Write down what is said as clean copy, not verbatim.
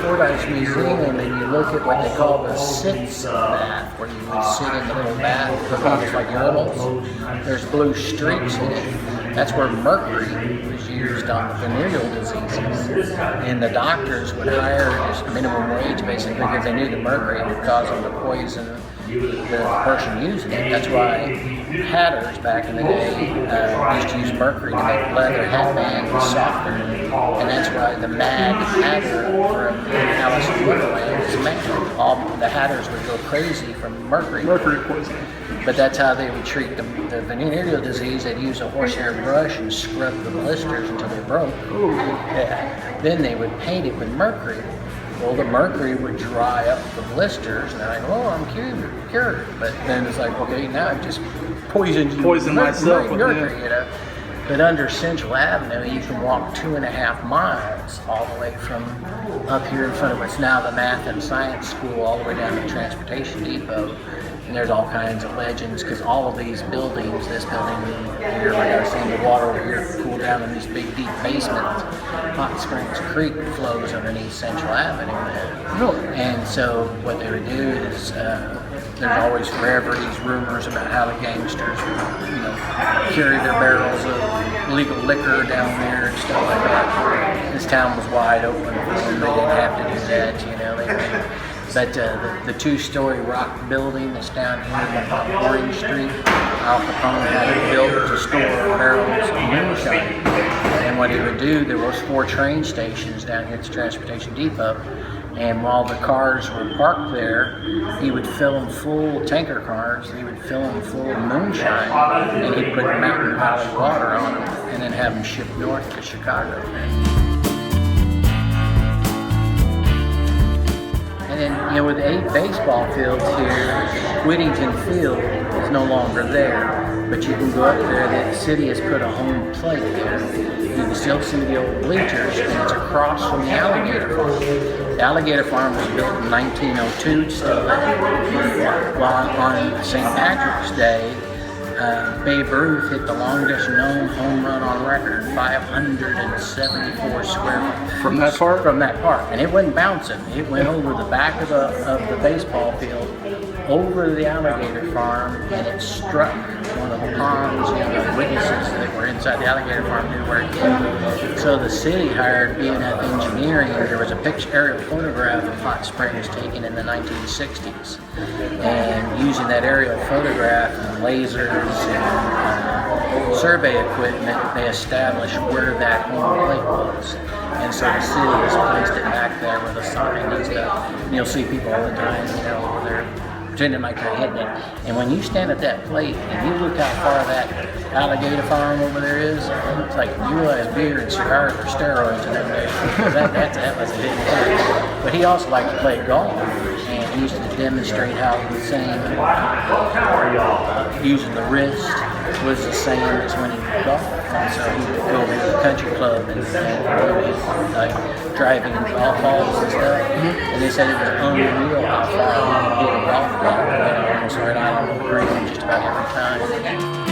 Fordyce Museum and you look at what they call the sits bath, where you would sit in the little bath, look almost like urinals, there's blue streaks in it. That's where mercury was used on venereal diseases. And the doctors would hire just minimum wage basically because they knew the mercury would cause them to poison the person using it. That's why hatters back in the day used to use mercury to make leather headbands softer. And that's why the Mad Hatter from Alice in Wonderland is mad. All the hatters would go crazy from mercury. Mercury poisoning. But that's how they would treat the venereal disease. They'd use a horsehair brush and scrub the blisters until they broke. Ooh. Yeah. Then they would paint it with mercury. Well, the mercury would dry up the blisters, and I go, oh, I'm cured. But then it's like, okay, now I've just poisoned myself with mercury, you know. But under Central Avenue, you can walk 2.5 miles all the way from up here in front of what's now the Math and Science School all the way down to Transportation Depot. And there's all kinds of legends because all of these buildings, this building here, like I was saying, the water over here cool down in these big deep basements. Hot Springs Creek flows underneath Central Avenue there. Really? And so what they would do is there's always forever these rumors about how the gangsters would, you know, carry their barrels of illegal liquor down there and stuff like that. This town was wide open for them. They didn't have to do that, you know. But the two-story rock building that's down here on Orange Street, Al Capone had it built to store barrels of moonshine. And what he would do, there was 4 train stations down here at the Transportation Depot, and while the cars were parked there, he would fill them full, tanker cars, he would fill them full of moonshine, and he'd put Mountain Valley water on them, and then have them shipped north to Chicago. And then, you know, with 8 baseball fields here, Whittington Field is no longer there, but you can go up there. The city has put a home plate there. You can still see the old bleachers, and it's across from the Alligator Farm. The Alligator Farm was built in 1902, it's still there. While on St. Patrick's Day, Babe Ruth hit the longest known home run on record, 574 square feet. From that park? From that park. And it wasn't bouncing. It went over the back of the baseball field, over the Alligator Farm, and it struck one of the ponds. You know, the witnesses that were inside the Alligator Farm knew where it came. So the city hired BNF Engineering. There was a aerial photograph of Hot Springs taken in the 1960s. And using that aerial photograph and lasers and survey equipment, they established where that home plate was. And so the city has placed it back there with a sign and stuff. And you'll see people all the time, you know, over there pretending like they're hitting it. And when you stand at that plate and you look how far that Alligator Farm over there is, it's like you realize beer and cigars are steroids in them days. That was a hidden plate. But he also liked to play golf, and he used to demonstrate how the same using the wrist was the same as when he golfed. And so he would go to the country club and like driving in golf balls and stuff. And they said it was unreal how far he could hit a golf ball, almost right on the green just about every time.